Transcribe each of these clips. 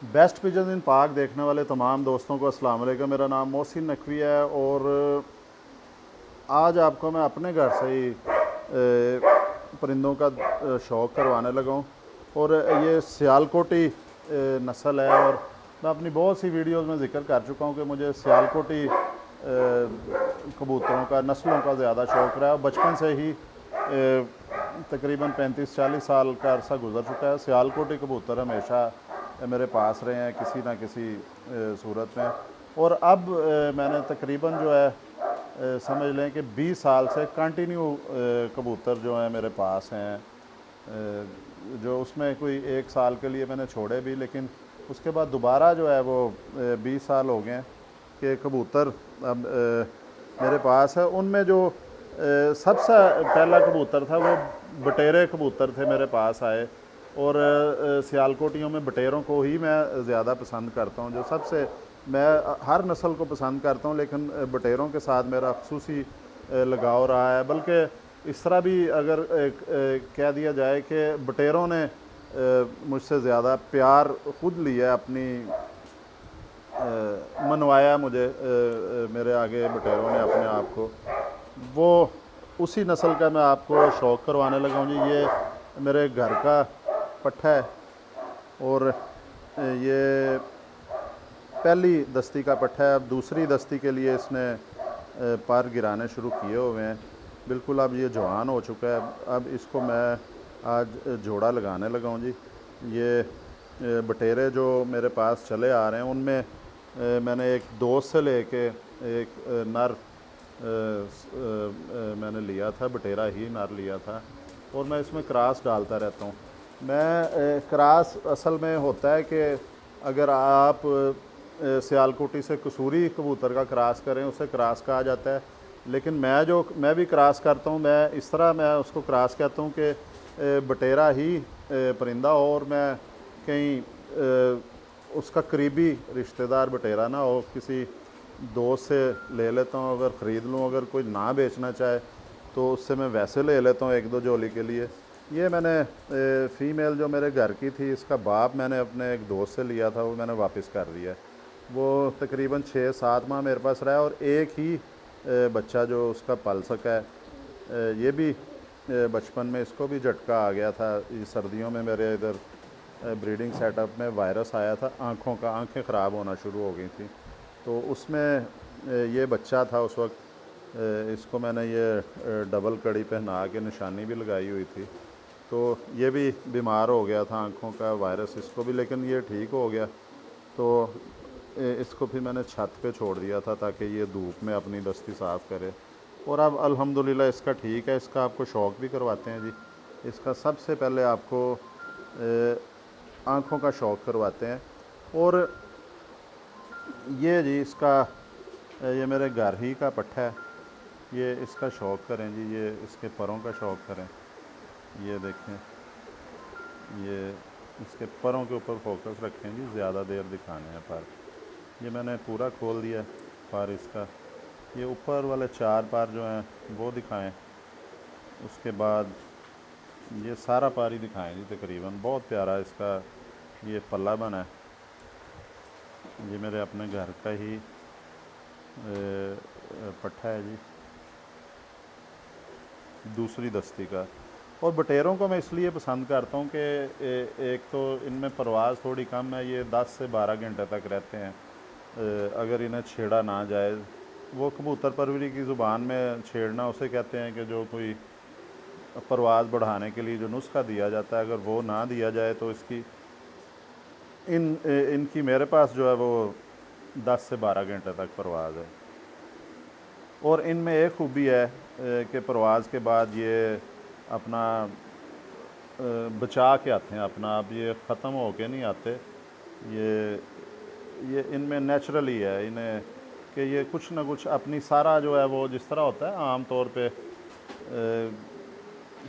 Best pigeon इन पाक देखने वाले तमाम दोस्तों को अस्सलाम वालेकुम। मेरा नाम मोहसिन नकवी है और आज आपको मैं अपने घर से ही परिंदों का शौक़ करवाने लगा हूँ। और ये सियालकोटी नस्ल है और मैं अपनी बहुत सी वीडियोस में ज़िक्र कर चुका हूँ कि मुझे सियालकोटी कबूतरों का नस्लों का ज़्यादा शौक़ रहा है। बचपन से ही तकरीबन 35-40 साल का अरसा गुजर चुका है। सियालकोटी कबूतर हमेशा मेरे पास रहे हैं किसी ना किसी सूरत में। और अब मैंने तकरीबन जो है समझ लें कि 20 साल से कंटिन्यू कबूतर जो हैं मेरे पास हैं। जो उसमें कोई 1 साल के लिए मैंने छोड़े भी, लेकिन उसके बाद दोबारा जो है वो 20 साल हो गए कि कबूतर अब मेरे पास है। उनमें जो सबसे पहला कबूतर था वो बटेरे कबूतर थे मेरे पास आए। और सियालकोटियों में बटेरों को ही मैं ज़्यादा पसंद करता हूँ। जो सबसे मैं हर नस्ल को पसंद करता हूँ, लेकिन बटेरों के साथ मेरा ख़ुसूसी लगाव रहा है। बल्कि इस तरह भी अगर कह दिया जाए कि बटेरों ने मुझसे ज़्यादा प्यार ख़ुद लिया, अपनी मनवाया मुझे मेरे आगे बटेरों ने अपने आप को। वो उसी नस्ल का मैं आपको शौक़ करवाने लगा हूँ जी। ये मेरे घर का पट्ठा है और ये पहली दस्ती का पट्ठा है। अब दूसरी दस्ती के लिए इसने पर गिराने शुरू किए हुए हैं। बिल्कुल अब ये जवान हो चुका है। अब इसको मैं आज जोड़ा लगाने लगा हूँ जी। ये बटेरे जो मेरे पास चले आ रहे हैं उनमें मैंने एक दोस्त से लेके एक नर मैंने लिया था, बटेरा ही नर लिया था। और मैं इसमें क्रॉस डालता रहता हूँ। मैं क्रॉस असल में होता है कि अगर आप सियालकोटी से कसूरी कबूतर का क्रॉस करें उसे क्रॉस कहा जाता है। लेकिन मैं भी क्रॉस करता हूँ। मैं इस तरह मैं उसको क्रॉस कहता हूँ कि बटेरा ही परिंदा हो और मैं कहीं उसका करीबी रिश्तेदार बटेरा ना हो, किसी दोस्त से ले लेता हूँ। अगर ख़रीद लूँ, अगर कोई ना बेचना चाहे तो उससे मैं वैसे ले लेता हूँ 1-2 जोली के लिए। ये मैंने फ़ीमेल जो मेरे घर की थी, इसका बाप मैंने अपने एक दोस्त से लिया था, वो मैंने वापस कर दिया है। वो तकरीबन 6-7 माह मेरे पास रहा है और एक ही बच्चा जो उसका पल सका है। ये भी बचपन में इसको भी झटका आ गया था। सर्दियों में मेरे इधर ब्रीडिंग सेटअप में वायरस आया था, आँखें ख़राब होना शुरू हो गई थी। तो उसमें ये बच्चा था उस वक्त। इसको मैंने ये डबल कड़ी पहना के निशानी भी लगाई हुई थी। तो ये भी बीमार हो गया था, आँखों का वायरस इसको भी, लेकिन ये ठीक हो गया। तो इसको फिर मैंने छत पे छोड़ दिया था ताकि ये धूप में अपनी दस्ती साफ़ करे। और अब अल्हम्दुलिल्लाह इसका ठीक है। इसका आपको शौक़ भी करवाते हैं जी। इसका सबसे पहले आपको आँखों का शौक़ करवाते हैं। और ये जी इसका ये मेरे घर ही का पट्ठा है। ये इसका शौक़ करें जी, ये इसके परों का शौक़ करें। ये देखें, ये इसके परों के ऊपर फोकस रखें जी, ज़्यादा देर दिखाने हैं पर। ये मैंने पूरा खोल दिया पर इसका। ये ऊपर वाले 4 पर जो हैं वो दिखाएं। उसके बाद ये सारा पर ही दिखाएं जी तकरीबन। बहुत प्यारा इसका ये पल्ला बना है। ये मेरे अपने घर का ही पट्ठा है जी, दूसरी दस्ती का। और बटेरों को मैं इसलिए पसंद करता हूँ कि एक तो इनमें परवाज़ थोड़ी कम है। ये 10 से 12 घंटे तक रहते हैं अगर इन्हें छेड़ा ना जाए। वो कबूतर परवरी की ज़ुबान में छेड़ना उसे कहते हैं कि जो कोई परवाज़ बढ़ाने के लिए जो नुस्खा दिया जाता है, अगर वो ना दिया जाए तो इनकी मेरे पास जो है वो 10 से 12 घंटे तक परवाज़ है। और इनमें एक खूबी है कि परवाज़ के बाद ये अपना बचा के आते हैं अपना। अब ये ख़त्म हो के नहीं आते। ये इनमें नेचुरली है इन्हें कि ये कुछ ना कुछ अपनी सारा जो है वो जिस तरह होता है आम तौर पे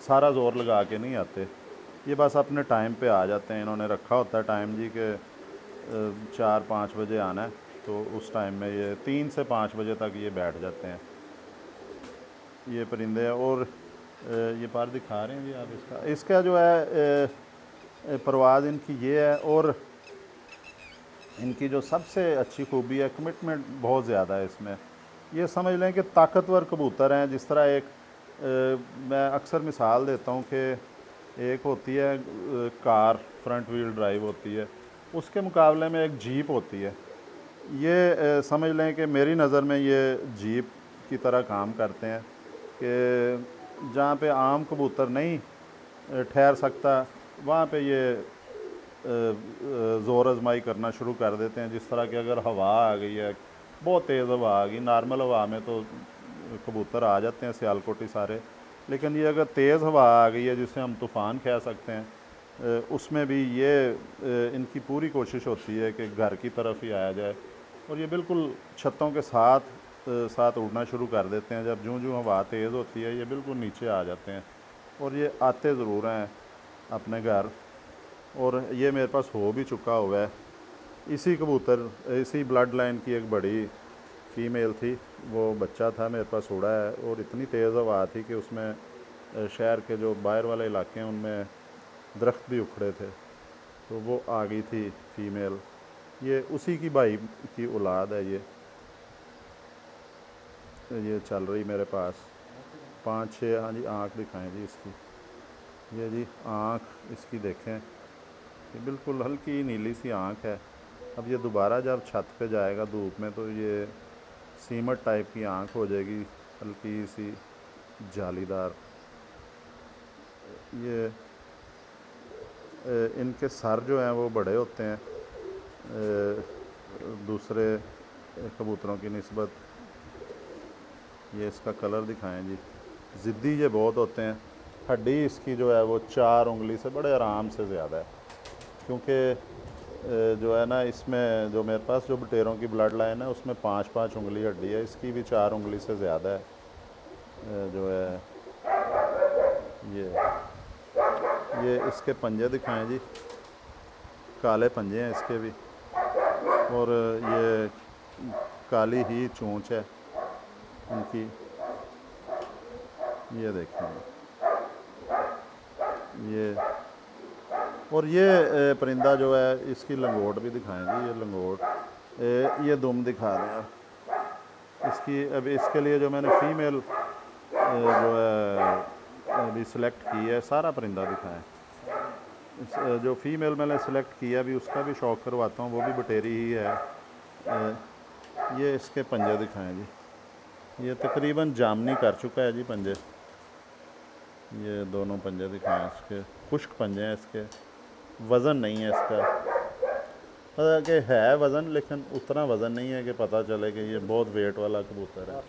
सारा ज़ोर लगा के नहीं आते। ये बस अपने टाइम पे आ जाते हैं। इन्होंने रखा होता है टाइम जी के 4-5 बजे आना है, तो उस टाइम में ये 3 से 5 बजे तक ये बैठ जाते हैं ये परिंदे। और ये पर दिखा रहे हैं जी आप इसका जो है परवाज़ इनकी ये है। और इनकी जो सबसे अच्छी खूबी है, कमिटमेंट बहुत ज़्यादा है इसमें। ये समझ लें कि ताकतवर कबूतर हैं। जिस तरह एक मैं अक्सर मिसाल देता हूँ कि एक होती है कार, फ्रंट व्हील ड्राइव होती है, उसके मुकाबले में एक जीप होती है। ये समझ लें कि मेरी नज़र में ये जीप की तरह काम करते हैं कि जहाँ पे आम कबूतर नहीं ठहर सकता, वहाँ पे ये ज़ोर आजमाई करना शुरू कर देते हैं। जिस तरह की अगर हवा आ गई है, बहुत तेज़ हवा आ गई, नॉर्मल हवा में तो कबूतर आ जाते हैं सियालकोटी सारे, लेकिन ये अगर तेज़ हवा आ गई है जिसे हम तूफ़ान कह सकते हैं, उसमें भी ये इनकी पूरी कोशिश होती है कि घर की तरफ ही आया जाए। और ये बिल्कुल छतों के साथ उड़ना शुरू कर देते हैं। जब जूं जूं हवा तेज़ होती है, ये बिल्कुल नीचे आ जाते हैं। और ये आते ज़रूर हैं अपने घर, और ये मेरे पास हो भी चुका हुआ है। इसी कबूतर, इसी ब्लड लाइन की एक बड़ी फ़ीमेल थी, वो बच्चा था मेरे पास उड़ा है, और इतनी तेज़ हवा थी कि उसमें शहर के जो बाहर वाले इलाके हैं उनमें दरख्त भी उखड़े थे, तो वो आ गई थी फ़ीमेल। ये उसी की भाई की औलाद है। ये चल रही मेरे पास 5-6। हाँ जी, आँख दिखाएं जी इसकी। ये जी आँख इसकी देखें, ये बिल्कुल हल्की नीली सी आँख है। अब ये दोबारा जब छत पे जाएगा धूप में, तो ये सीमट टाइप की आँख हो जाएगी, हल्की सी जालीदार। ये इनके सर जो हैं वो बड़े होते हैं दूसरे कबूतरों की निस्बत। ये इसका कलर दिखाएं जी। ज़िद्दी ये बहुत होते हैं। हड्डी इसकी जो है वो 4 उंगली से बड़े आराम से ज़्यादा है, क्योंकि जो है ना, इसमें जो मेरे पास जो बटेरों की ब्लड लाइन है उसमें 5-5 उंगली हड्डी है, इसकी भी 4 उंगली से ज़्यादा है। जो है ये इसके पंजे दिखाएं जी, काले पंजे हैं इसके भी, और ये काली ही चोंच है इनकी। ये देखें ये, और ये परिंदा जो है, इसकी लंगोट भी दिखाएं जी। ये लंगोट, ये दुम दिखा दें आप इसकी। अभी इसके लिए जो मैंने फ़ीमेल जो है अभी सिलेक्ट की है, सारा परिंदा दिखाएं। जो फ़ीमेल मैंने सेलेक्ट किया अभी, उसका भी शौक़ करवाता हूँ, वो भी बटेरी ही है। ये इसके पंजे दिखाएं जी। ये तकरीबन जामनी कर चुका है जी पंजे। ये दोनों पंजे दिखाएं इसके, खुश्क पंजे हैं इसके। वज़न नहीं है इसका, पता कि है वज़न, लेकिन उतना वज़न नहीं है कि पता चले कि ये बहुत वेट वाला कबूतर है।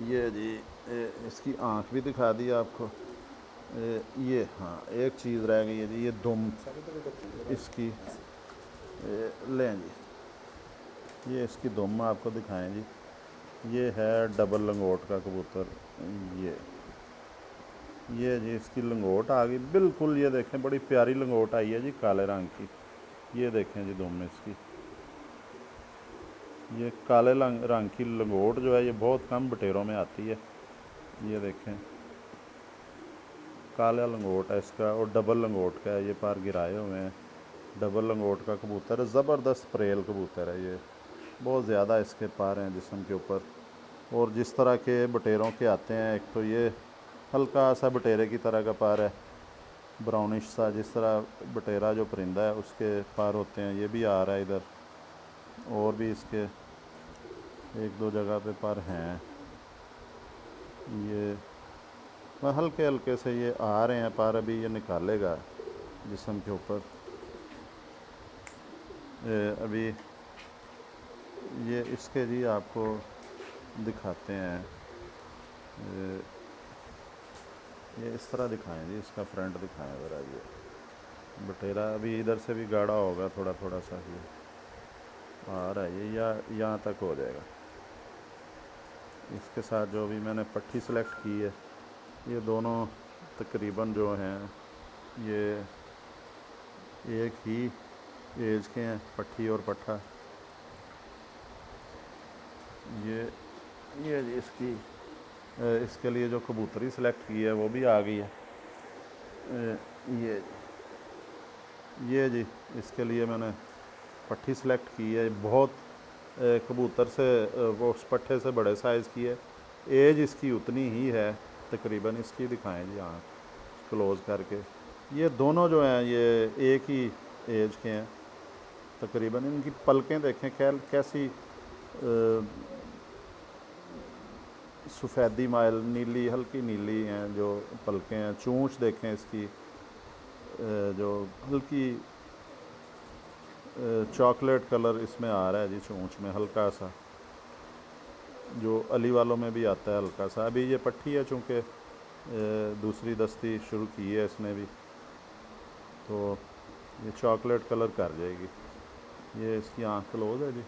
ये जी इसकी आँख भी दिखा दी आपको। ये हाँ, एक चीज़ रह गई है जी, ये दुम इसकी लें जी। ये इसकी दुम आपको दिखाएं जी। ये है डबल लंगोट का कबूतर। ये जी इसकी लंगोट आ गई बिल्कुल। ये देखें, बड़ी प्यारी लंगोट आई है जी, काले रंग की। ये देखें जी दुम इसकी। ये काले रंग की लंगोट जो है, ये बहुत कम बटेरों में आती है। ये देखें, काला लंगोट है इसका, और डबल लंगोट का है। ये पार गिराए हुए हैं। डबल लंगोट का कबूतर है, ज़बरदस्त प्रेल कबूतर है ये। बहुत ज़्यादा इसके पार हैं जिस्म के ऊपर। और जिस तरह के बटेरों के आते हैं, एक तो ये हल्का सा बटेरे की तरह का पार है, ब्राउनिश सा, जिस तरह बटेरा जो परिंदा है उसके पार होते हैं, ये भी आ रहा है इधर। और भी इसके 1-2 जगह पे पर हैं। ये हल्के हल्के से ये आ रहे हैं पर, अभी ये निकालेगा जिस्म के ऊपर। अभी ये इसके जी आपको दिखाते हैं। ये इस तरह दिखाएं जी, इसका फ्रंट दिखाएं ज़रा। ये बटेरा अभी इधर से भी गाढ़ा होगा, थोड़ा थोड़ा सा ये आ रहा है, ये या यहाँ तक हो जाएगा। इसके साथ जो भी मैंने पट्टी सेलेक्ट की है, ये दोनों तकरीबन जो हैं ये एक ही एज के हैं, पट्टी और पट्ठा। ये जी इसके लिए जो कबूतरी सेलेक्ट की है वो भी आ गई है। ये ये जी इसके लिए मैंने पट्टी सेलेक्ट की है। बहुत कबूतर से वो उस पट्टे से बड़े साइज़ की है। एज इसकी उतनी ही है तकरीबन। इसकी दिखाएं जी आँख क्लोज़ करके। ये दोनों जो हैं ये एक ही एज के हैं तकरीबन। इनकी पलकें देखें कैसी सफ़ेदी माइल नीली, हल्की नीली हैं जो पलकें हैं। चोंच देखें इसकी जो हल्की चॉकलेट कलर इसमें आ रहा है जी चोंच में, हल्का सा, जो अली वालों में भी आता है हल्का सा। अभी ये पट्टी है चूँकि दूसरी दस्ती शुरू की है इसने भी, तो ये चॉकलेट कलर कर जाएगी। ये इसकी आँख क्लोज है जी।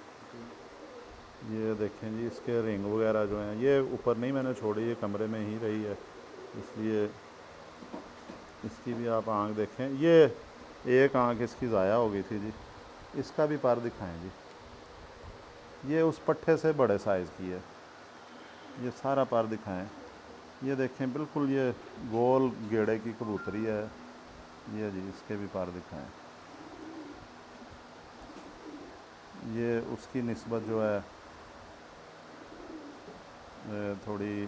ये देखें जी इसके रिंग वगैरह जो हैं, ये ऊपर नहीं मैंने छोड़ी, ये कमरे में ही रही है, इसलिए इसकी भी आप आँख देखें। ये एक आँख इसकी ज़ाया हो गई थी जी। इसका भी पर दिखाएं जी। ये उस पट्टे से बड़े साइज़ की है। ये सारा पर दिखाएं। ये देखें बिल्कुल ये गोल गेड़े की कबूतरी है। ये जी इसके भी पर दिखाएं। ये उसकी निस्बत जो है थोड़ी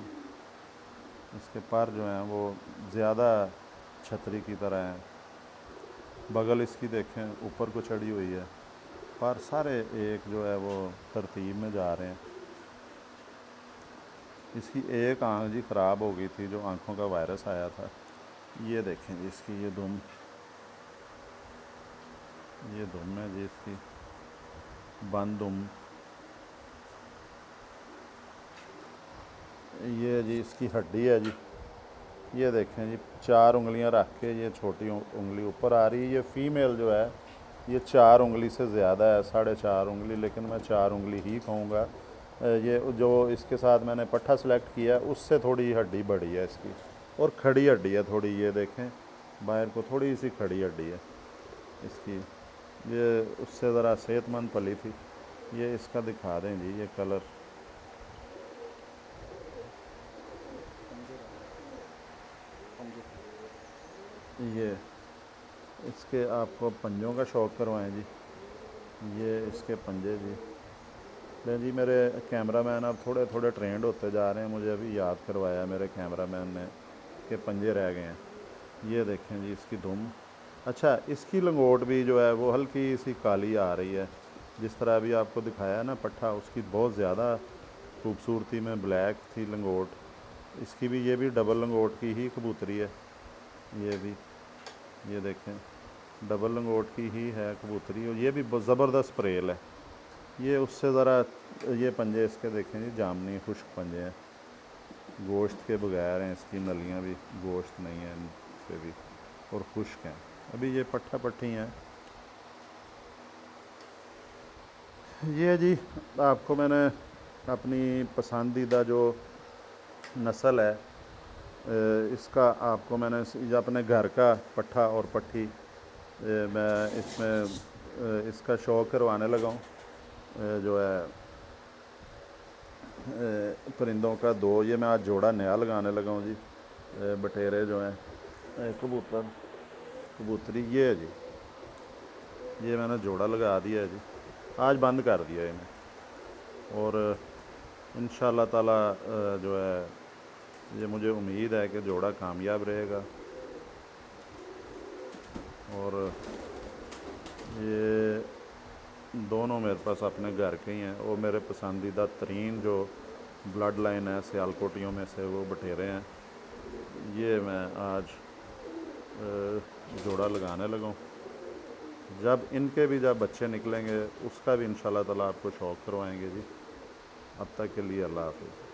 इसके पर जो हैं वो ज़्यादा छतरी की तरह हैं। बगल इसकी देखें ऊपर को चढ़ी हुई है, पर सारे एक जो है वो तरतीब में जा रहे हैं। इसकी एक आँख जी ख़राब हो गई थी, जो आँखों का वायरस आया था। ये देखें जी इसकी ये दुम है जी इसकी बंद दुम। ये जी इसकी हड्डी है जी। ये देखें जी 4 उंगलियां रख के ये छोटी उंगली ऊपर आ रही है। ये फ़ीमेल जो है ये 4 उंगली से ज़्यादा है, 4.5 उंगली, लेकिन मैं 4 उंगली ही कहूँगा। ये जो इसके साथ मैंने पट्ठा सेलेक्ट किया उससे थोड़ी हड्डी बड़ी है इसकी, और खड़ी हड्डी है थोड़ी। ये देखें बाहर को थोड़ी सी खड़ी हड्डी है इसकी। ये उससे ज़रा सेहतमंद पली थी। ये इसका दिखा दें जी ये कलर। ये इसके आपको पंजों का शौक़ करवाएं जी। ये इसके पंजे जी। लें जी मेरे कैमरामैन अब थोड़े थोड़े ट्रेंड होते जा रहे हैं। मुझे अभी याद करवाया मेरे कैमरामैन ने कि पंजे रह गए हैं। ये देखें जी इसकी दुम। अच्छा इसकी लंगोट भी जो है वो हल्की सी काली आ रही है। जिस तरह अभी आपको दिखाया ना पट्ठा, उसकी बहुत ज़्यादा खूबसूरती में ब्लैक थी लंगोट इसकी भी। ये भी डबल लंगोट की ही कबूतरी है। ये भी ये देखें डबल लंगोट की ही है कबूतरी, और ये भी ज़बरदस्त प्रेल है। ये उससे ज़रा ये पंजे इसके देखें जी जामनी खुश्क पंजे हैं, गोश्त के बगैर हैं इसकी नलियाँ भी, गोश्त नहीं है इन पे भी, और खुश्क हैं। अभी ये पट्ठा पट्टी हैं। ये जी आपको मैंने अपनी पसंदीदा जो नस्ल है इसका आपको मैंने अपने घर का पट्ठा और पट्टी मैं इसमें इसका शौक़ करवाने लगा हूँ। जो है परिंदों का 2 ये मैं आज जोड़ा नया लगाने लगा हूँ जी। बटेरे जो हैं कबूतरी ये है जी। ये मैंने जोड़ा लगा दिया है जी, आज बंद कर दिया है इन्हें। और इंशाअल्लाह ताला जो है ये मुझे उम्मीद है कि जोड़ा कामयाब रहेगा। और ये दोनों मेरे पास अपने घर के ही हैं, और मेरे पसंदीदा तरीन जो ब्लड लाइन है सियालकोटियों में से वो बटेरे हैं। ये मैं आज जोड़ा लगाने लगा हूँ। जब इनके भी जब बच्चे निकलेंगे उसका भी इंशाअल्लाह ताला आपको शौक़ करवाएंगे जी। अब तक के लिए अल्लाह हाफ़िज़।